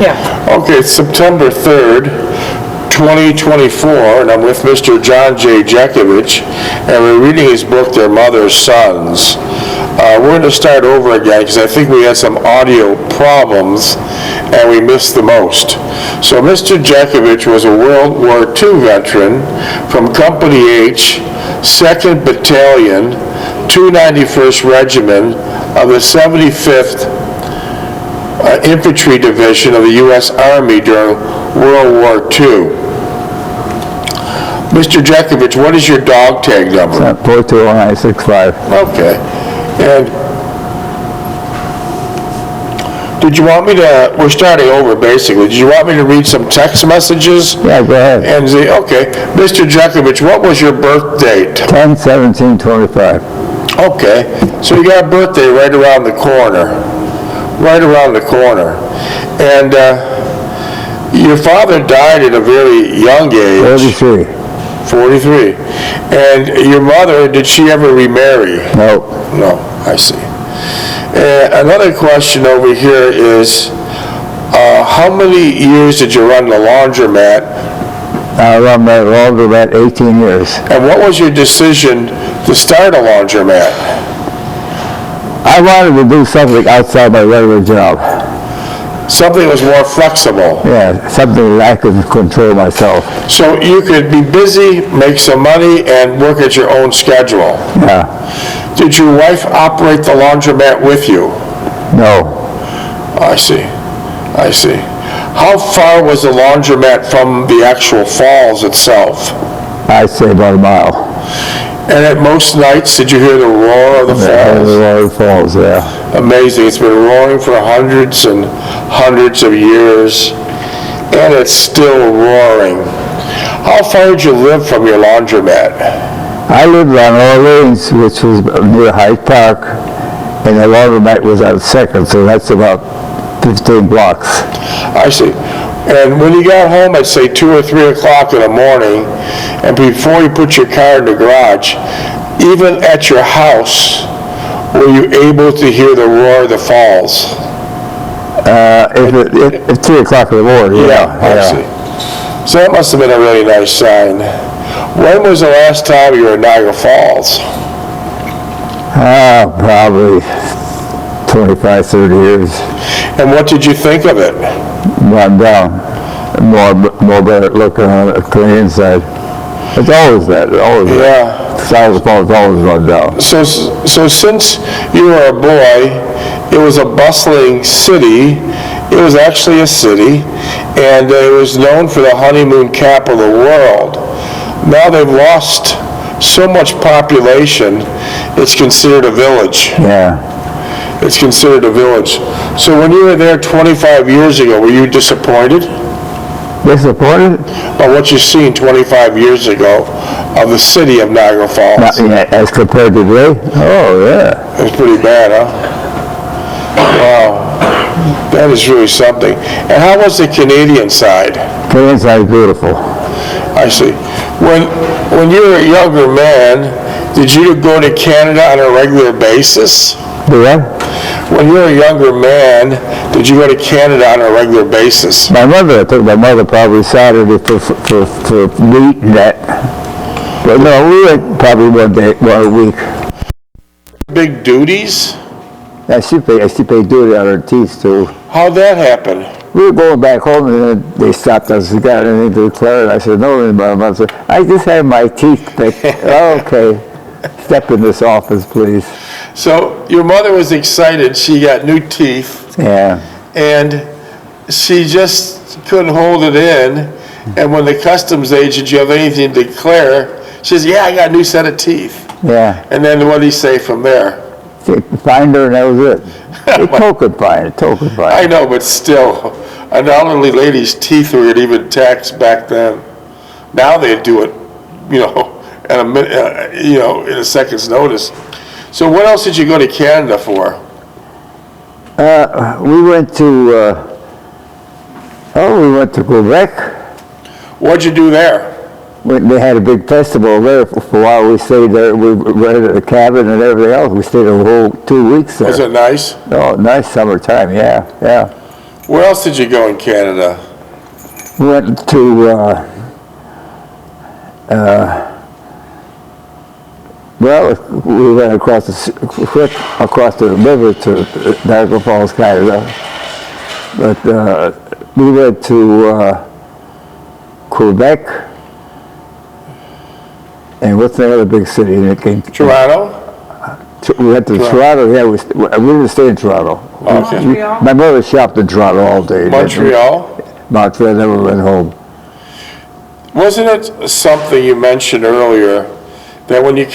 Yeah. Okay, it's September 3rd, 2024, and I'm with Mr. John J. Jeckovich, and we're reading his book, Their Mother's Sons. We're going to start over again because I think we had some audio problems and we missed the most. So Mr. Jeckovich was a World War II veteran from Company H, 2nd Battalion, 291st Regiment of the 75th Infantry Division of the U.S. Army during World War II. Mr. Jeckovich, what is your dog tag number? 420965. Okay. And did you want me to, we're starting over basically, did you want me to read some text messages? Yeah, go ahead. And say, okay, Mr. Jeckovich, what was your birth date? 10/17/25. Okay, so you got a birthday right around the corner. Right around the corner. And your father died at a very young age. 43. 43. And your mother, did she ever remarry? No. No, I see. Another question over here is, how many years did you run the laundromat? I run my laundromat 18 years. And what was your decision to start a laundromat? I wanted to do something outside my regular job. Something that was more flexible. Yeah, something that I could control myself. So you could be busy, make some money, and work at your own schedule. Yeah. Did your wife operate the laundromat with you? No. I see. I see. How far was the laundromat from the actual falls itself? I'd say about a mile. And at most nights, did you hear the roar of the falls? The roar of the falls, yeah. Amazing. It's been roaring for hundreds and hundreds of years, and it's still roaring. How far did you live from your laundromat? I lived on Orleans, which was near Hyde Park, and the laundromat was on 2nd, so that's about 15 blocks. I see. And when you got home at, say, 2 or 3 o'clock in the morning, and before you put your car in the garage, even at your house, were you able to hear the roar of the falls? At 3 o'clock in the morning, yeah. I see. So that must have been a really nice sign. When was the last time you were in Niagara Falls? Probably 25, 30 years. And what did you think of it? Run down. More better looking on the clean inside. It's always that. Always Yeah. South Falls always run down. So since you were a boy, it was a bustling city. It was actually a city, and it was known for the honeymoon capital of the world. Now they've lost so much population, it's considered a village. Yeah. It's considered a village. So when you were there 25 years ago, were you disappointed? Disappointed? By what you've seen 25 years ago of the city of Niagara Falls? Not, yeah, as compared to today? Oh, yeah. It's pretty bad, huh? Wow. That is really something. And how was the Canadian side? Canadian side is beautiful. I see. When you were a younger man, did you go to Canada on a regular basis? Do what? When you were a younger man, did you go to Canada on a regular basis? My mother, I took my mother probably Saturday for meat and that. But no, we went probably one week. Big duties? Yeah, she paid duty on her teeth too. How'd that happen? We were going back home and then they stopped us. We got anything to declare? And I said, no. And my mother said, I just had my teeth picked. Oh, okay. Step in this office, please. So your mother was excited. She got new teeth. Yeah. And she just couldn't hold it in. And when the customs agent, did you have anything to declare? She says, yeah, I got a new set of teeth. Yeah. And then what did he say from there? Find her and that was it. Token fine. I know, but still, an elderly lady's teeth were even taxed back then. Now they do it, in a minute, in a second's notice. So what else did you go to Canada for? We went to Quebec. What'd you do there? They had a big festival there for a while. We stayed there. We rented a cabin and everything else. We stayed a whole 2 weeks there. Was it nice? Oh, nice summertime. Yeah. Where else did you go in Canada? Went to, well, we went across the river to Niagara Falls, Canada. But we went to Quebec, and what's the other big city that came? Toronto? We went to Toronto. Yeah, we didn't stay in Toronto. Okay. Montreal? My mother shopped in Toronto all day. Montreal? Montreal, never went home. Wasn't it something you mentioned earlier that when you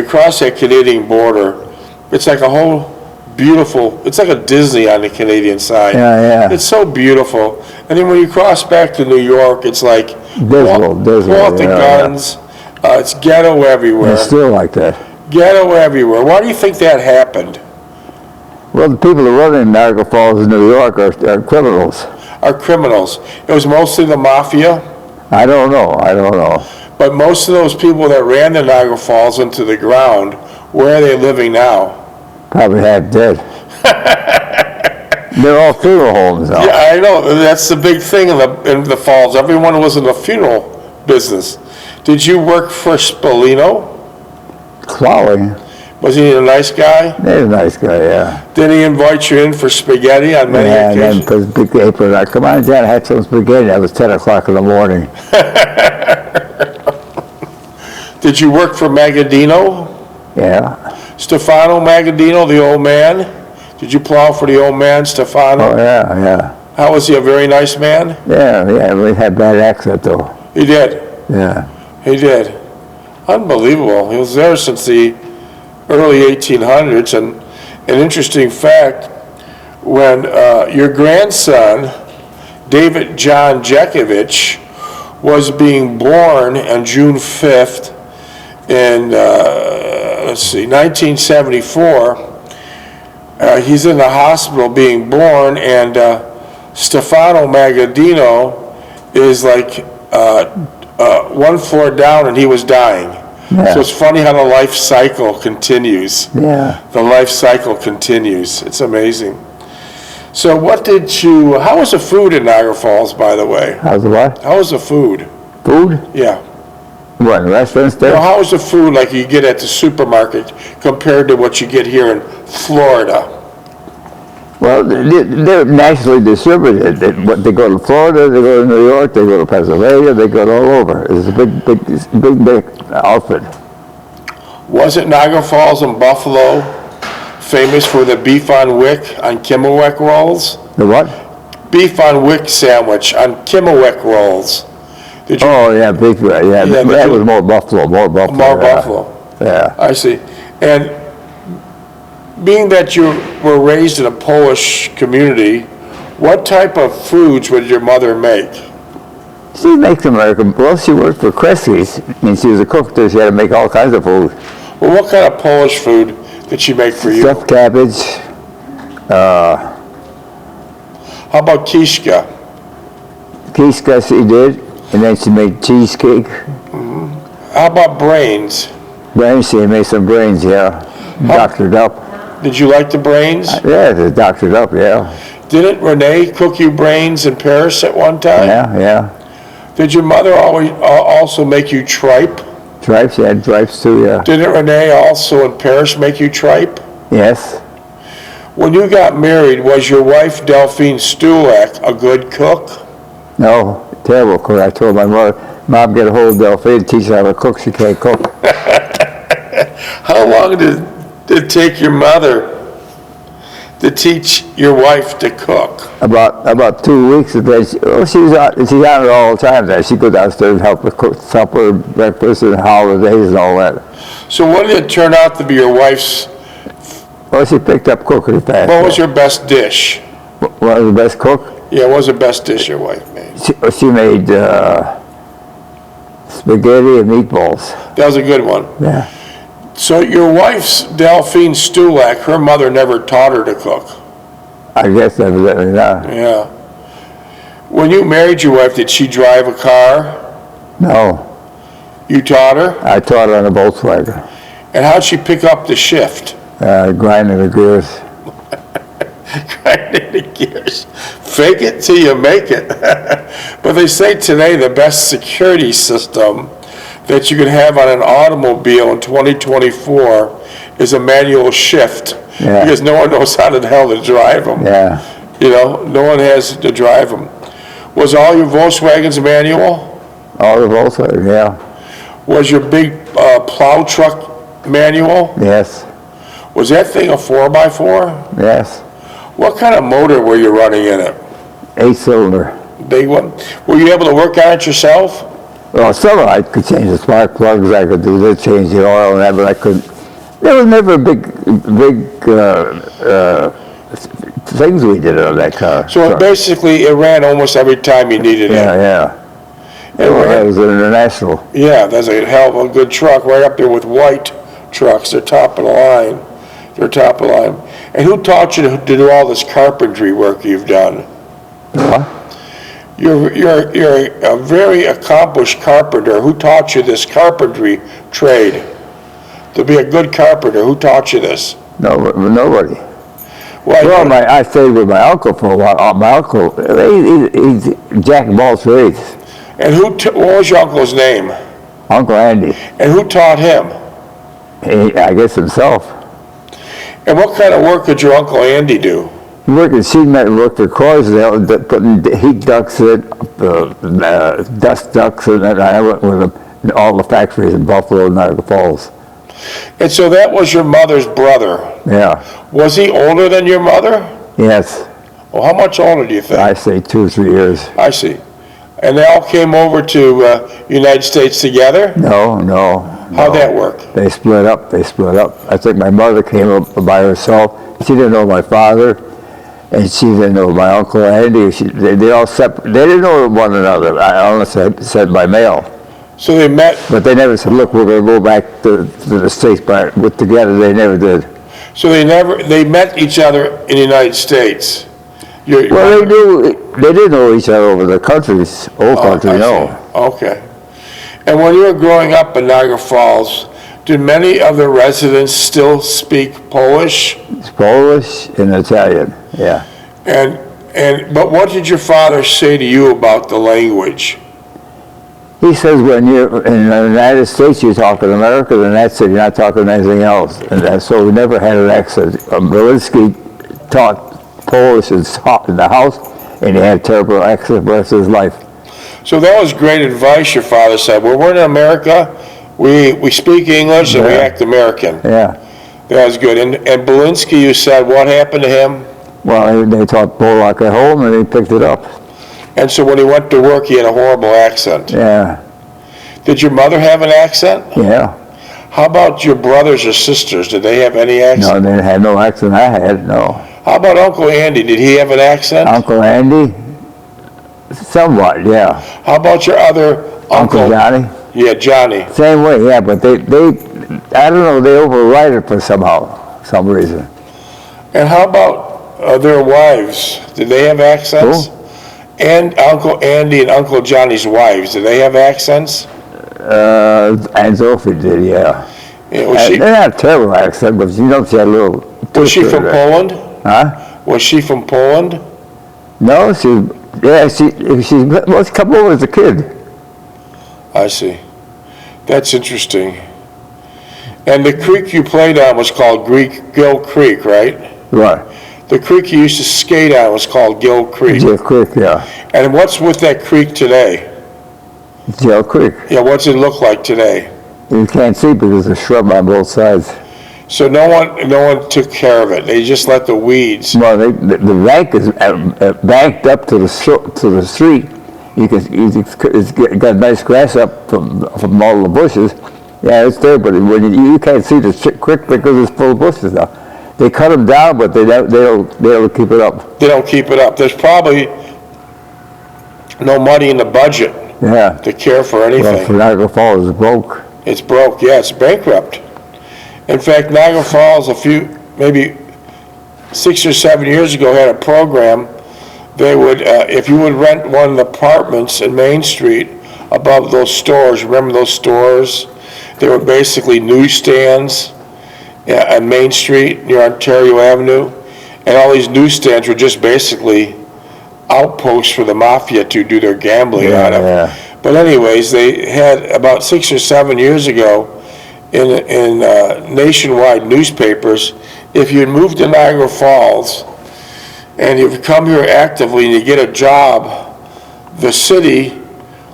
cross that Canadian border, it's like a whole beautiful, it's like a Disney on the Canadian side. Yeah, yeah. It's so beautiful. And then when you cross back to New York, it's like Dismal, pull out the yeah, guns. It's ghetto everywhere. It's still like that. Ghetto everywhere. Why do you think that happened? Well, the people that run in Niagara Falls in New York are criminals. Are criminals. It was mostly the mafia, I don't know. but most of those people that ran the Niagara Falls into the ground, where are they living now? Probably half dead. They're all funeral homes now. Yeah, I know. That's the big thing in the falls. Everyone was in the funeral business. Did you work for Spolino? Plowing. Was he a nice guy? He's a nice guy, yeah. Did he invite you in for spaghetti on many Yeah, and then occasions? because big apron, I come on down, I had some spaghetti. That was 10 o'clock in the morning. Did you work for Magadino? Yeah. Stefano Magadino, the old man? Did you plow for the old man, Stefano? Oh, yeah. How was he, a very nice man? Yeah, we had bad accent though. He did. Yeah. He did. Unbelievable. He was there since the early 1800s. And an interesting fact, when your grandson, David John Jeckovich, was being born on June 5th in, 1974, he's in the hospital being born, and Stefano Magadino is like 1 floor down, and he was dying. Yeah. So it's funny how the life cycle continues. Yeah. The life cycle continues. It's amazing. So how was the food in Niagara Falls, by the way? How's the what? How was the food? Food? Yeah. What, restaurants there? How was the food like you get at the supermarket compared to what you get here in Florida? Well, they're nationally distributed. They go to Florida, they go to New York, they go to Pennsylvania, they go all over. It's a big outfit. Wasn't Niagara Falls and Buffalo famous for the beef on wick on Kimmelwick rolls? The what? Beef on wick sandwich on Kimmelwick rolls. Did you? Oh, yeah, big, yeah. Yeah, That was more Buffalo. More yeah. Buffalo. Yeah. I see. And being that you were raised in a Polish community, what type of foods would your mother make? She makes American. Well, she worked for Kresge's, and she was a cook there. She had to make all kinds of food. Well, what kind of Polish food did she make for you? Stuffed cabbage. How about kishka? Kiska she did, and then she made cheesecake. How about brains? Brains, she made some brains, yeah. Doctored up. Did you like the brains? Yeah, they're doctored up, yeah. Didn't Renee cook you brains in Paris at one time? Yeah. Did your mother also make you tripe? Tripes, she had tripes too, yeah. Didn't Renee also in Paris make you tripe? Yes. When you got married, was your wife Delphine Stulak a good cook? No, terrible cook. I told my mother, Mom, get a hold of Delphine, teach her how to cook. She can't cook. How long did it take your mother to teach your wife to cook? About 2 weeks, and then she's on it all the time. Then she go downstairs and help her cook supper, breakfast, and holidays and all that. So what did it turn out to be your wife's, Well, she picked up cookery fast. what was your best dish? What was the best cook? Yeah, what was the best dish your wife made? She made spaghetti and meatballs. That was a good one. Yeah. So your wife's Delphine Stulak, her mother never taught her to cook. I guess evidently not. Yeah. When you married your wife, did she drive a car? No, You taught her? I taught her on a Volkswagen, And how'd she pick up the shift? grinding the gears. grinding gears. Fake it till you make it. But they say today the best security system that you can have on an automobile in 2024 is a manual shift. Yeah. Because no one knows how the hell to drive them. Yeah. You know, no one has to drive them. Was all your Volkswagens manual? All the Volkswagen, yeah. Was your big plow truck manual? Yes. Was that thing a 4x4? Yes. What kind of motor were you running in it? 8-cylinder. Big one? Were you able to work on it yourself? Well, some of it I could change the spark plugs, I could do the change the oil and that, but I couldn't. There was never big things we did on that car. So basically it ran almost every time you needed Yeah, it. yeah. It was an international. Yeah, that's a hell of a good truck, right up there with white trucks. They're top of the line. They're top of the line. And who taught you to do all this carpentry work you've done? What? You're a very accomplished carpenter. Who taught you this carpentry trade? To be a good carpenter, who taught you this? No, nobody. Well, I stayed with my uncle for a while. My uncle, he's jack of all trades. And what was your uncle's name? Uncle Andy. And who taught him? I guess himself. And what kind of work could your Uncle Andy do? He worked at sheet metal, worked for Croysdale, putting heat ducts in, dust ducts in, and I went with him in all the factories in Buffalo and Niagara Falls. And so that was your mother's brother. Yeah. Was he older than your mother? Yes. Well, how much older do you think? I say 2 or 3 years. I see. And they all came over to United States together? No. How'd that work? They split up. I think my mother came up by herself. She didn't know my father, and she didn't know my Uncle Andy. They all separate. They didn't know one another. I honestly said by mail. So they met. But they never said, look, we're going to go back to the States together. They never did. So they met each other in the United States. Well, they did know each other over the countries, old country, no. Okay. And when you were growing up in Niagara Falls, did many of the residents still speak Polish? It's Polish and Italian, yeah. But what did your father say to you about the language? He says when you're in the United States, you're talking American, and that's it, you're not talking anything else. So we never had an accent. Berlinski taught Polish and taught in the house, and he had a terrible accent the rest of his life. So that was great advice your father said. Well, we're in America, we speak English and we act American. Yeah. That was good. And Berlinski, you said, what happened to him? Well, they taught Polak at home, and he picked it up. And so when he went to work, he had a horrible accent. Yeah. Did your mother have an accent? Yeah. How about your brothers or sisters? Did they have any accent? No, they had no accent I had, no. How about Uncle Andy? Did he have an accent? Uncle Andy? Somewhat, yeah. How about your other Uncle Johnny? Yeah, Johnny. Same way, yeah, but they I don't know, they override it for some reason. And how about their wives? Did they have accents? Who? And Uncle Andy and Uncle Johnny's wives, did they have accents? Aunt Sophie did, yeah. They're not a terrible accent, but you know she had a little... Was she from Poland? Huh? Was she from Poland? No, she was come over as a kid. I see. That's interesting. And the creek you played on was called Gill Creek, right? Right. The creek you used to skate on was called Gill Creek. Gill Creek, yeah. And what's with that creek today? Gill Creek. Yeah, what's it look like today? You can't see because there's shrub on both sides. So no one took care of it. They just let the weeds. Well, the bank is banked up to the street. It's got nice grass up from all the bushes. Yeah, it's there, but when you can't see the creek because it's full of bushes now. They cut them down, but they don't keep it up. They don't keep it up. There's probably no money in the budget to care for anything. Well, for Niagara Falls, it's broke. It's broke, yeah, it's bankrupt. In fact, Niagara Falls, maybe 6 or 7 years ago, had a program. They would, if you would rent one of the apartments in Main Street above those stores, remember those stores? They were basically newsstands on Main Street near Ontario Avenue. And all these newsstands were just basically outposts for the mafia to do their gambling out of. Yeah. But anyways, they had about 6 or 7 years ago in nationwide newspapers, if you moved to Niagara Falls and you've come here actively and you get a job, the city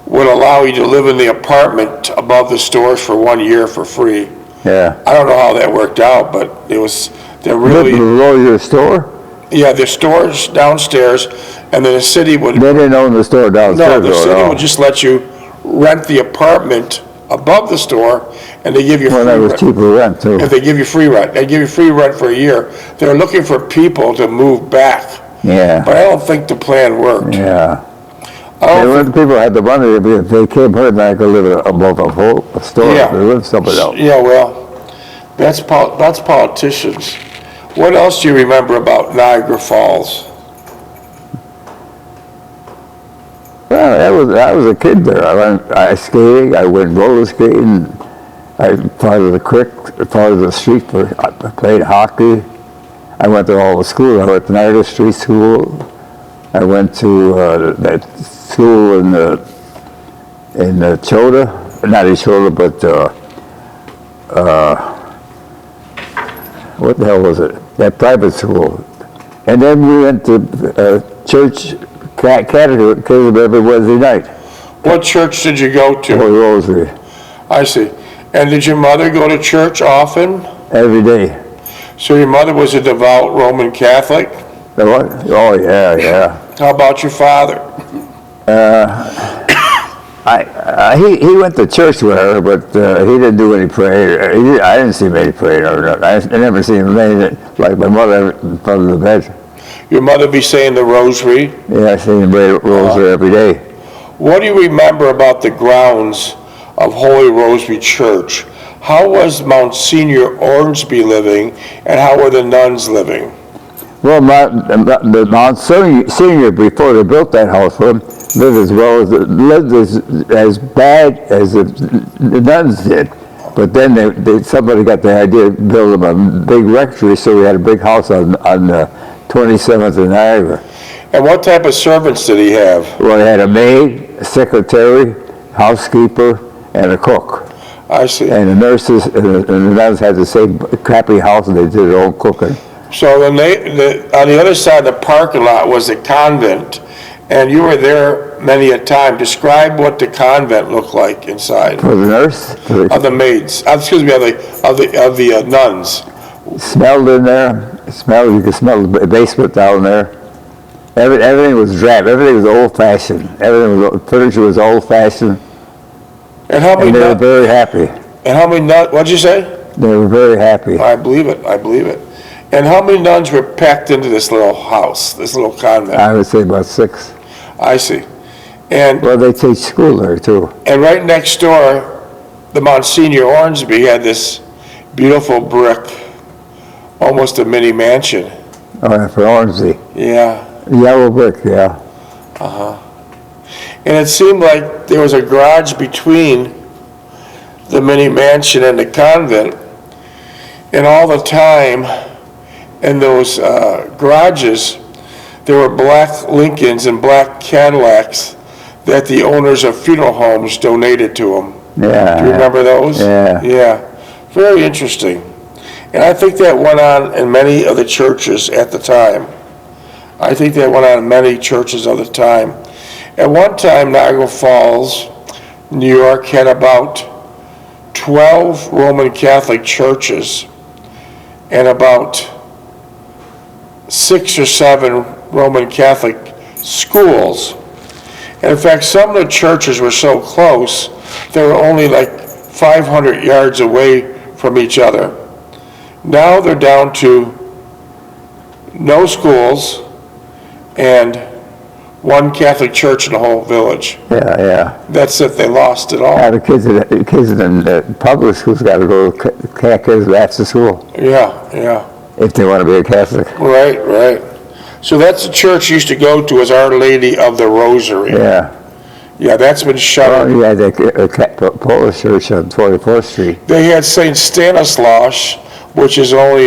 would allow you to live in the apartment above the stores for 1 year for free. Yeah. I don't know how that worked out, but they're really, Below your store? yeah, the stores downstairs, and then the city would, They didn't own the store no, downstairs. the city would just let you rent the apartment above the store, and they give you free Well, that was rent. cheaper rent too. If they give you free rent, they give you free rent for a year. They're looking for people to move back, Yeah. but I don't think the plan worked. Yeah. I And don't when the people had the money, if they came here, they could live above a store. Yeah. They lived somewhere else. Yeah, well, that's politicians. What else do you remember about Niagara Falls? Well, I was a kid there. I went ice skating. I went roller skating. I followed the creek, followed the street. I played hockey. I went to all the schools. I went to Niagara Street School. I went to that school in Chota, not in Chota, but what the hell was it? That private school. And then we went to church catechism every Wednesday night. What church did you go to? Holy Rosary, I see. And did your mother go to church often? every day. So your mother was a devout Roman Catholic? The what? Oh yeah, yeah. How about your father? He went to church with her, but he didn't do any prayer. I didn't see him any prayer. I never seen him laying like my mother in front of the bed. Your mother be saying the rosary? Yeah, I seen him pray rosary every day. What do you remember about the grounds of Holy Rosary Church? How was Monsignor Ormsby living, and how were the nuns living? Well, the Monsignor, before they built that house for him, lived as bad as the nuns did. But then somebody got the idea to build him a big rectory, so we had a big house on 27th and Niagara. And what type of servants did he have? Well, he had a maid, a secretary, housekeeper, and a cook. I see. And the nurses and the nuns had the same crappy house, and they did their own cooking. So then on the other side of the parking lot was a convent, and you were there many a time. Describe what the convent looked like inside. For the nurse, Of the maids, excuse me, of the nuns. smelled in there. You could smell the basement down there. Everything was drab. Everything was old-fashioned. Furniture was old-fashioned. And how many And they were nuns? very happy. And how many nuns? What'd you say? They were very happy. I believe it. I believe it. And how many nuns were packed into this little house, this little convent? I would say about 6. I see. And Well, they teach school there too. right next door, the Monsignor Ormsby had this beautiful brick, almost a mini mansion. Oh, for Ormsby. Yeah. Yellow brick, yeah. And it seemed like there was a garage between the mini mansion and the convent. And all the time in those garages, there were black Lincolns and black Cadillacs that the owners of funeral homes donated to them. Yeah. Do you remember those? Yeah. Yeah. Very interesting. And I think that went on in many of the churches at the time. I think that went on in many churches of the time. At one time, Niagara Falls, New York, had about 12 Roman Catholic churches and about 6 or 7 Roman Catholic schools. And in fact, some of the churches were so close, they were only like 500 yards away from each other. Now they're down to no schools and one Catholic church in the whole village. Yeah. That's it, they lost it all. Now the kids in the public schools got to go to catechism after school Yeah. if they want to be a Catholic. Right. So that's the church you used to go to, as Our Lady of the Rosary. Yeah. Yeah, that's been shut. Well, you had the Polish church on 24th Street. They had St. Stanislaus, which is only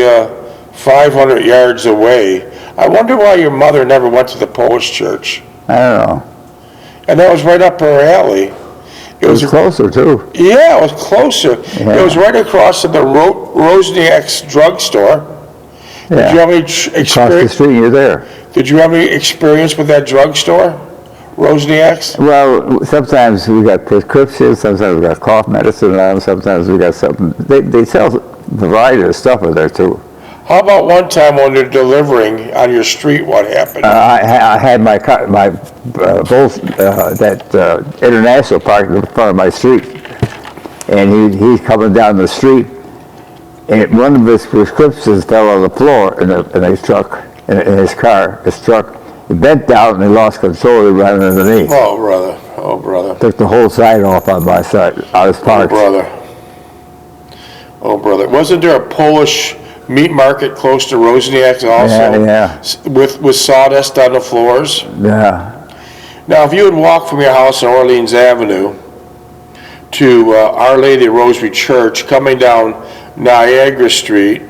500 yards away, I wonder why your mother never went to the Polish church. I don't know. And that was right up her alley. It was closer, too. Yeah, it was closer. Yeah. It was right across from the Rosniak's drugstore. Yeah. Did you have any Across the experience? street, you're there. Did you have any experience with that drugstore, Rosniak's? Well, sometimes we got prescriptions, sometimes we got cough medicine, and sometimes we got something. They sell a variety of stuff in there, too. How about one time when you're delivering on your street, what happened? I had my international parked in front of my street, and he's coming down the street, and one of his prescriptions fell on the floor in his truck, in his truck. He bent down and he lost control. He ran underneath. Oh, brother. Oh, brother. Took the whole side off on my side. I was Oh, parked. brother. Oh, brother. Wasn't there a Polish meat market close to Rosniak's also? Yeah. With sawdust on the floors? Yeah. Now, if you would walk from your house on Orleans Avenue to Our Lady of Rosary Church, coming down Niagara Street,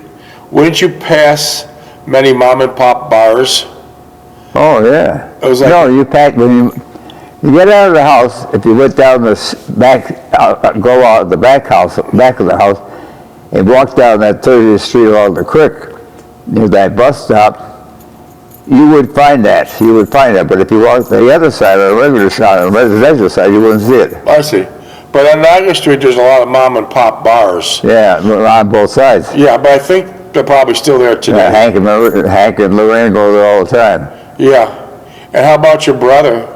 wouldn't you pass many mom and pop bars? Oh, yeah. It was like- No, you pack when you get out of the house. If you went down the back, go out the back of the house, and walk down that 30th Street along the creek near that bus stop, you would find that. You would find that. But if you walked the other side, on the regular side, on the residential side, you wouldn't see it. I see. But on Niagara Street, there's a lot of mom and pop bars. Yeah, on both sides. Yeah, but I think they're probably still there today. Hank and Lorraine go there all the time. Yeah. And how about your brother?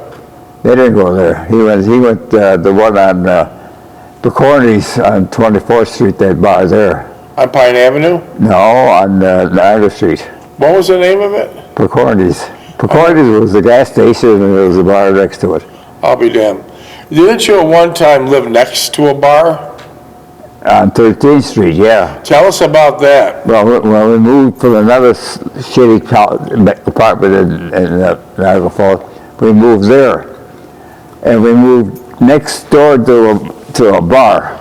They didn't go there. He went the one on Cornies on 24th Street. That bar there. On Pine Avenue? No, on Niagara Street. What was the name of it? Picorni's. Picorni's was the gas station and there was a bar next to it. I'll be damned. Didn't you at one time live next to a bar? On 13th Street, yeah. Tell us about that. Well, when we moved from another shitty apartment in Niagara Falls, we moved there. And we moved next door to a bar.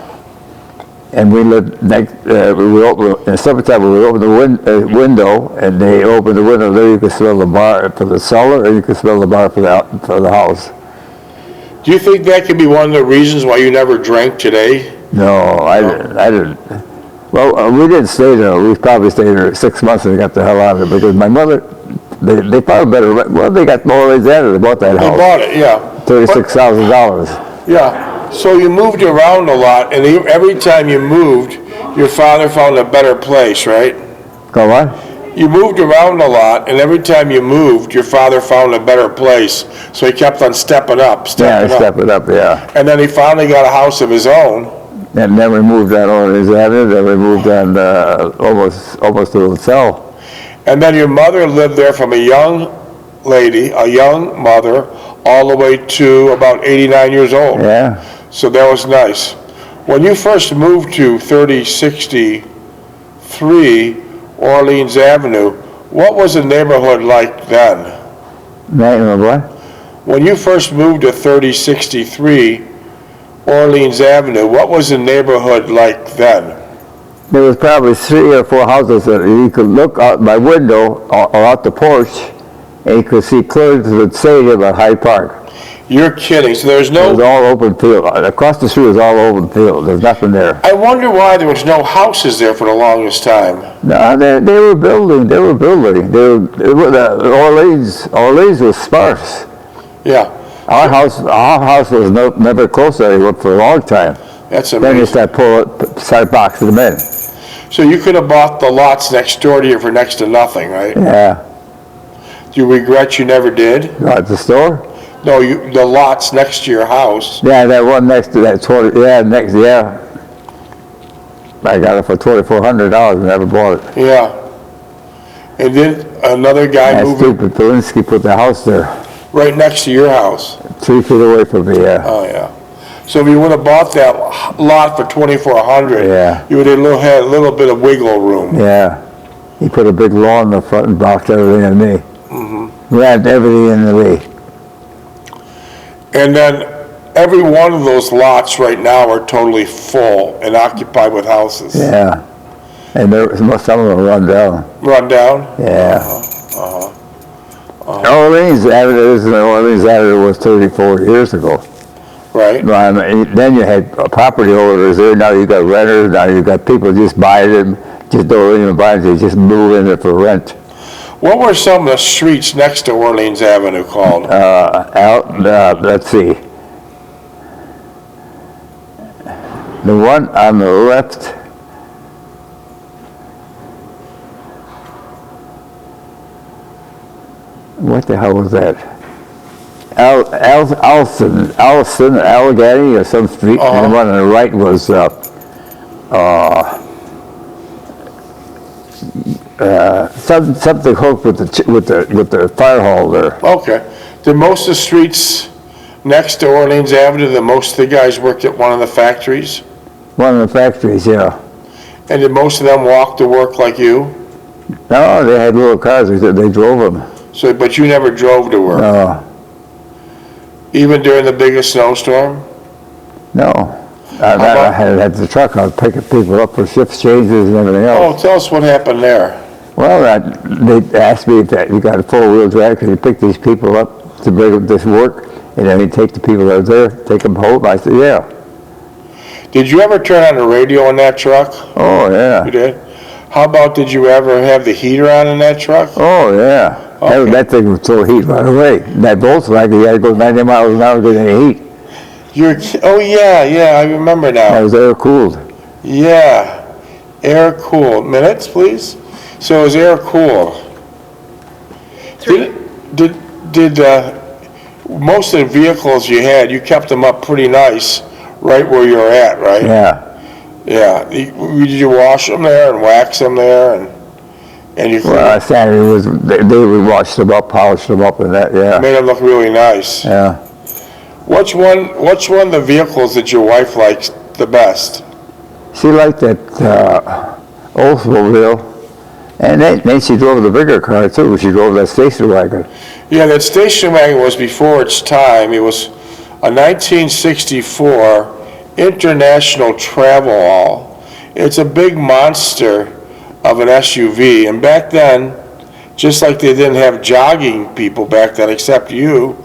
And we lived next, in the summertime, we opened the window, and they opened the window there. You could smell the bar for the cellar, and you could smell the bar for the house. Do you think that could be one of the reasons why you never drank today? No, I didn't. Well, we didn't stay there. We probably stayed there 6 months and got the hell out of it because my mother, they probably better, well, they got more than that. They bought that You house. bought it, yeah. $36,000. Yeah. So you moved around a lot, and every time you moved, your father found a better place, right? Go on? You moved around a lot, and every time you moved, your father found a better place. So he kept on stepping up. Step it up, yeah. And then he finally got a house of his own. And then we moved on Orleans Avenue, then we moved on almost to the hotel. And then your mother lived there from a young lady, a young mother, all the way to about 89 years old. Yeah. So that was nice. When you first moved to 3063 Orleans Avenue, what was the neighborhood like then? Name of what? When you first moved to 3063 Orleans Avenue, what was the neighborhood like then? There was probably 3 or 4 houses that you could look out my window or out the porch, and you could see clearly to the stadium at Hyde Park. You're kidding. So there's It was no... all open field. Across the street was all open field. There's nothing there. I wonder why there was no houses there for the longest time. No, they were building. Orleans was sparse. Yeah. Our house was never close to anyone for a long time. That's Then you amazing. start boxing them in. So you could have bought the lots next door to you for next to nothing, right? Yeah. Do you regret you never did? At the store? No, the lots next to your house. Yeah, that one next to that 20. Yeah. I got it for $2,400 and never bought it. Yeah. And then another guy That moved stupid Polinsky put the house there, right next to your house. 3 feet away from me. Yeah. Oh, yeah. So if you would have bought that lot for $2,400, Yeah. you would have had a little bit of wiggle room. Yeah. He put a big lawn in the front and blocked everything in me. Wrapped everything in me. And then every one of those lots right now are totally full and occupied with houses. Yeah. And some of them run down. Run down? Yeah. Orleans Avenue was 34 years ago. Right. Then you had property owners there, now you got renters, now you got people just buying them, just don't even buy them, they just move in there for rent. What were some of the streets next to Orleans Avenue called? Let's see. The one on the left, what the hell was that? Allison, Allegheny or some street, and the one on the right was something hooked with the fire hall there. Okay. Did most of the streets next to Orleans Avenue, most of the guys worked at one of the factories? One of the factories, yeah. And did most of them walk to work like you? No, they had little cars. They drove them. So, but you never drove to work? No. Even during the biggest snowstorm? No. I had the truck. I was picking people up for shift changes and everything else. Oh, tell us what happened there. Well, they asked me if you got a four-wheel drive, can you pick these people up to bring them to work? And then he'd take the people that are there, take them home. I said, yeah. Did you ever turn on the radio in that truck? Oh, yeah. You did? How about, did you ever have the heater on in that truck? Oh, yeah. Okay. That thing would throw heat right away. That Volkswagen, you had to go 90 miles an hour to get any heat. Oh, yeah, I remember now. That was air-cooled. Yeah, air-cooled. Minutes, please? So it was air-cooled. Did most of the vehicles you had, you kept them up pretty nice right where you're at, right? Yeah. Yeah. Did you wash them there and wax them there? And you Well, Saturday they would wash them up, polish them up and that, yeah. made them look really nice. Yeah. Which one of the vehicles that your wife likes the best? She liked that Oldsmobile, and then she drove the bigger car too. She drove that station wagon. Yeah, that station wagon was before its time. It was a 1964 International Travelall. It's a big monster of an SUV, and back then, just like they didn't have jogging people back then except you,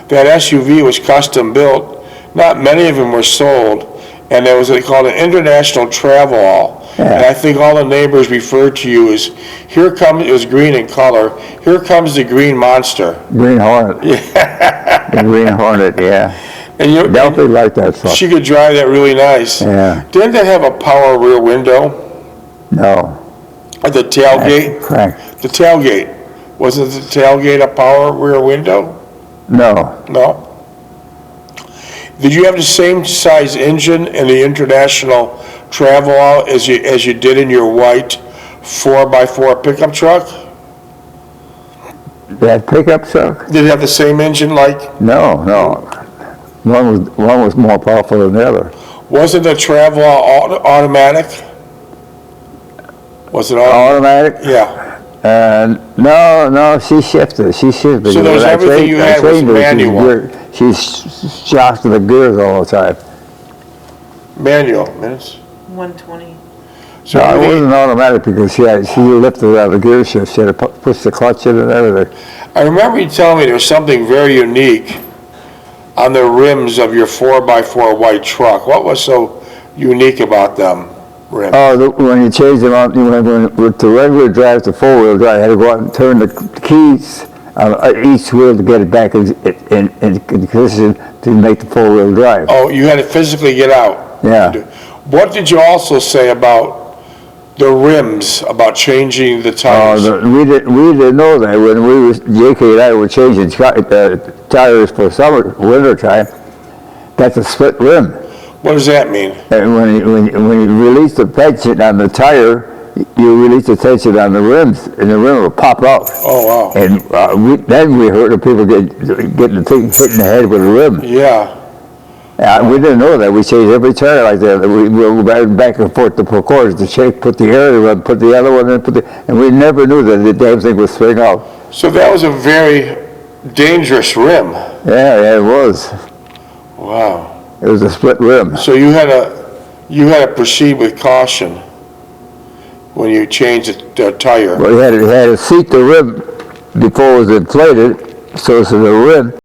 that SUV was custom built. Not many of them were sold, and there was called an International Travelall. Yeah. And I think all the neighbors referred to you as, it was green in color, here comes the green monster. Green Hornet. Yeah. The Green Hornet, yeah. And you definitely liked that truck. She could drive that really nice. Yeah. Didn't that have a power rear window? No. At the tailgate? Crank. The tailgate. Wasn't the tailgate a power rear window? No. No? Did you have the same size engine in the International Travelall as you did in your white 4x4 pickup truck? That pickup truck? Did it have the same engine like? No. One was more powerful than the other. Wasn't the Travelall automatic? Was it automatic? Automatic? Yeah. No, she shifted. So there's everything you had was manual? She shocked the gears all the time. Manual, minutes? 120. So No, it everything- wasn't automatic because she lifted out the gear shift. She had to push the clutch in and everything. I remember you telling me there was something very unique on the rims of your 4x4 white truck. What was so unique about them rims? When you change them out, when to regular drive to four-wheel drive, I had to go out and turn the keys on each wheel to get it back in position to make the four-wheel drive. Oh, you had to physically get out. Yeah. What did you also say about the rims, about changing the tires? We didn't know that when J.K. and I were changing tires for winter time. That's a split rim. What does that mean? And when you release the tension on the tire, you release the tension on the rims, and the rim will pop out. Oh, wow. And then we heard of people getting the thing hit in the head with a rim. Yeah. We didn't know that. We changed every tire like that. We go back and forth to put quarters to change, put the area rim, put the other one in, and we never knew that the damn thing would swing out. So that was a very dangerous rim. Yeah, it was. Wow. It was a split rim. So you had to proceed with caution when you changed the tire. Well, you had to seat the rim before it was inflated, so it's a rim.